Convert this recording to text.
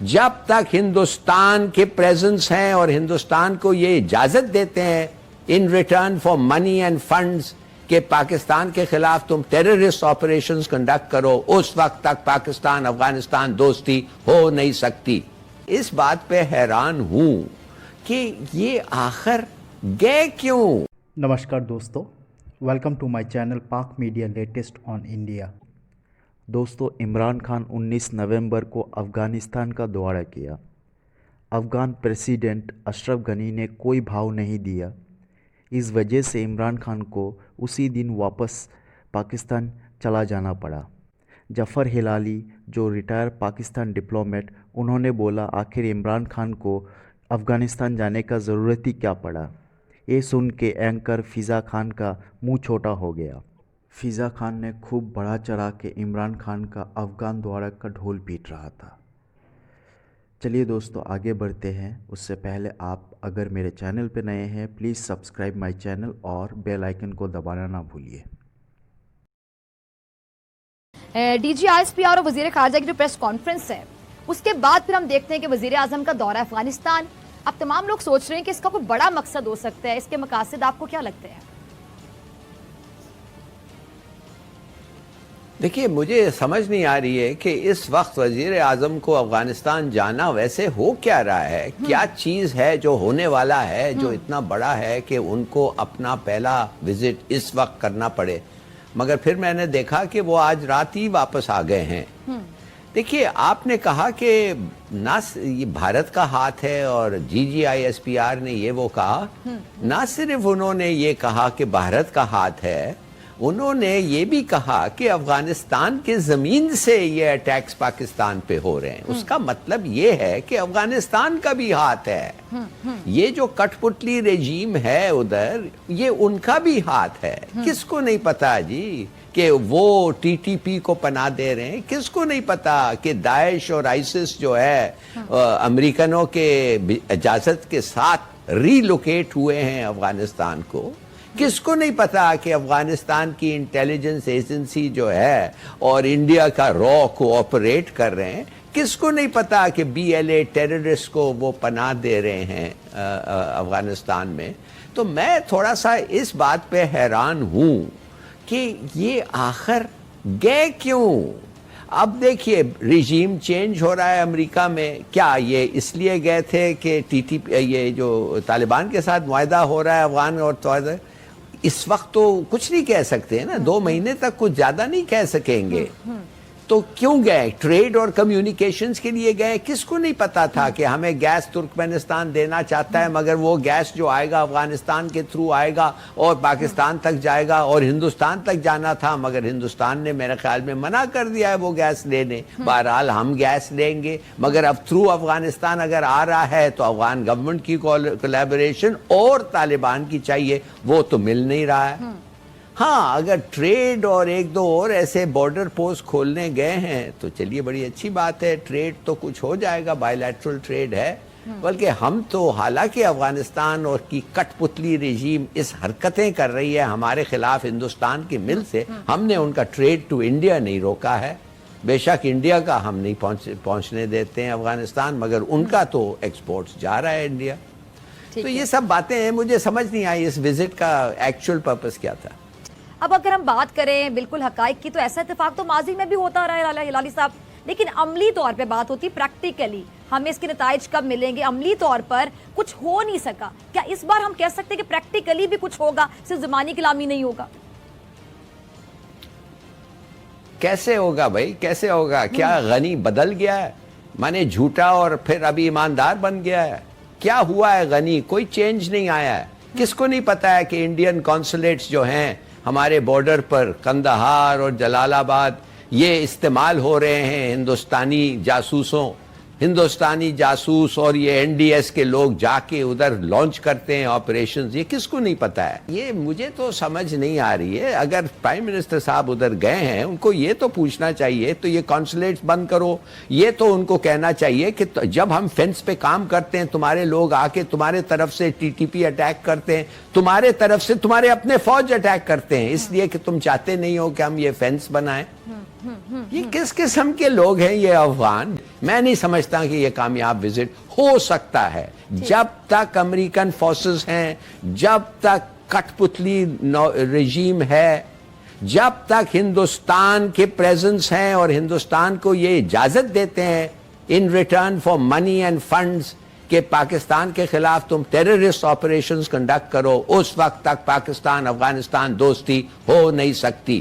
जब तक हिंदुस्तान के प्रेजेंस हैं और हिंदुस्तान को ये इजाजत देते हैं in return for money end funds कि पाकिस्तान के खिलाफ तुम टेररिस्ट ऑपरेशंस कंडक्ट करो, उस वक्त तक पाकिस्तान अफगानिस्तान दोस्ती हो नहीं सकती। इस बात पे हैरान हूं कि ये आखिर गए क्यों। नमस्कार दोस्तों, वेलकम टू माय चैनल पाक मीडिया लेटेस्ट ऑन इंडिया। दोस्तों, इमरान खान 19 नवंबर को अफ़गानिस्तान का दौरा किया। अफ़गान प्रेसिडेंट अशरफ गनी ने कोई भाव नहीं दिया। इस वजह से इमरान खान को उसी दिन वापस पाकिस्तान चला जाना पड़ा। जफ़र हिलाली, जो रिटायर पाकिस्तान डिप्लोमेट, उन्होंने बोला आखिर इमरान खान को अफ़गानिस्तान जाने का ज़रूरत ही क्या पड़ा। ये सुन के एंकर फ़िज़ा खान का मुंह छोटा हो गया। फ़िज़ा खान ने खूब बढ़ा चढ़ा के इमरान खान का अफ़गान दौरा का ढोल पीट रहा था। चलिए दोस्तों, आगे बढ़ते हैं। उससे पहले आप अगर मेरे चैनल पे नए हैं, प्लीज़ सब्सक्राइब माय चैनल और बेल आइकन को दबाना ना भूलिए। DGISPR और वज़ीर ख़ारजा की जो प्रेस कॉन्फ्रेंस है, उसके बाद फिर हम देखते हैं कि वज़ीर आज़म का दौरा अफ़गानिस्तान। अब तमाम लोग सोच रहे हैं कि इसका कोई बड़ा मकसद हो सकता है। इसके मकासद आपको क्या लगते हैं? देखिए, मुझे समझ नहीं आ रही है कि इस वक्त वजीर आजम को अफगानिस्तान जाना वैसे हो क्या रहा है। क्या चीज़ है जो होने वाला है जो इतना बड़ा है कि उनको अपना पहला विजिट इस वक्त करना पड़े। मगर फिर मैंने देखा कि वो आज रात ही वापस आ गए हैं। देखिए, आपने कहा कि ना ये भारत का हाथ है और GGISPR ने ये वो कहा। ना सिर्फ उन्होंने ये कहा कि भारत का हाथ है, उन्होंने ये भी कहा कि अफगानिस्तान के जमीन से ये अटैक्स पाकिस्तान पे हो रहे हैं। उसका मतलब ये है कि अफगानिस्तान का भी हाथ है। ये जो कठपुतली रेजीम है उधर, ये उनका भी हाथ है। किसको नहीं पता जी कि वो TTP को पनाह दे रहे हैं? किसको नहीं पता कि दाइश और आइसिस जो है अमेरिकनों के इजाजत के साथ रीलोकेट हुए हैं अफगानिस्तान को? किसको नहीं पता कि अफगानिस्तान की इंटेलिजेंस एजेंसी जो है और इंडिया का रॉ कोऑपरेट कर रहे हैं? किसको नहीं पता कि BLA टेररिस्ट को वो पनाह दे रहे हैं अफगानिस्तान में? तो मैं थोड़ा सा इस बात पे हैरान हूं कि ये आखिर गए क्यों। अब देखिए, रिजीम चेंज हो रहा है अमेरिका में। क्या ये इसलिए गए थे कि TTP ये जो तालिबान के साथ मुआहदा हो रहा है अफगान और इस वक्त तो कुछ नहीं कह सकते हैं ना। 2 महीने तक कुछ ज्यादा नहीं कह सकेंगे। तो क्यों गए? ट्रेड और कम्युनिकेशंस के लिए गए। किसको नहीं पता था कि हमें गैस तुर्कमेनिस्तान देना चाहता है, मगर वो गैस जो आएगा अफगानिस्तान के थ्रू आएगा और पाकिस्तान तक जाएगा और हिंदुस्तान तक जाना था, मगर हिंदुस्तान ने मेरे ख्याल में मना कर दिया है वो गैस लेने। बहरहाल हम गैस लेंगे, मगर अब थ्रू अफगानिस्तान अगर आ रहा है तो अफगान गवर्नमेंट की कोलैबोरेशन और तालिबान की चाहिए, वो तो मिल नहीं रहा है। हाँ, अगर ट्रेड और 1-2 और ऐसे बॉर्डर पोस्ट खोलने गए हैं तो चलिए, बड़ी अच्छी बात है। ट्रेड तो कुछ हो जाएगा, बायलैटरल ट्रेड है। बल्कि हम तो, हालांकि अफगानिस्तान और की कठपुतली रेजीम इस हरकतें कर रही है हमारे खिलाफ हिंदुस्तान की मिल से, हमने उनका ट्रेड टू इंडिया नहीं रोका है। बेशक इंडिया का हम नहीं पहुंचने देते हैं अफगानिस्तान, मगर उनका तो एक्सपोर्ट्स जा रहा है इंडिया। तो ये सब बातें हैं, मुझे समझ नहीं आई इस विजिट का एक्चुअल पर्पस क्या था। अब अगर हम बात करें बिल्कुल हकाइक की, तो ऐसा इत्तेफाक तो माजी में भी होता रहा है हिलाली साहब, लेकिन अमली तौर पे बात होती, प्रैक्टिकली हमें इसके नताइज कब मिलेंगे, अमली तौर पर कुछ हो नहीं सका। क्या इस बार हम कह सकते हैं कि प्रैक्टिकली भी कुछ होगा, सिर्फ ज़मानी कलामी नहीं होगा? कैसे होगा भाई, कैसे होगा? क्या गनी बदल गया है? माने झूठा और फिर अभी ईमानदार बन गया है? क्या हुआ है गनी? कोई चेंज नहीं आया है। किसको नहीं पता है कि इंडियन कॉन्सुलेट्स जो हैं हमारे बॉर्डर पर, कंदहार और जलालाबाद, ये इस्तेमाल हो रहे हैं हिंदुस्तानी जासूसों, हिंदुस्तानी जासूस और ये NDS के लोग जाके उधर लॉन्च करते हैं ऑपरेशंस। ये किसको नहीं पता है? ये मुझे तो समझ नहीं आ रही है। अगर प्राइम मिनिस्टर साहब उधर गए हैं, उनको ये तो पूछना चाहिए, तो ये कॉन्सुलेट्स बंद करो। ये तो उनको कहना चाहिए कि जब हम फेंस पे काम करते हैं, तुम्हारे लोग आके तुम्हारे तरफ से TTP अटैक करते हैं, तुम्हारे तरफ से तुम्हारे अपने फौज अटैक करते हैं, इसलिए कि तुम चाहते नहीं हो कि हम ये फेंस बनाएं। ये किस किस्म के लोग हैं ये अफगान? میں نہیں سمجھتا کہ یہ کامیاب وزٹ ہو سکتا ہے جب تک امریکن فورسز ہیں, جب تک کٹ پتلی رجیم ہے, جب تک ہندوستان کے پریزنس ہیں اور ہندوستان کو یہ اجازت دیتے ہیں in return for money and funds کہ پاکستان کے خلاف تم ٹیررسٹ آپریشنز کنڈکٹ کرو, اس وقت تک پاکستان افغانستان دوستی ہو نہیں سکتی.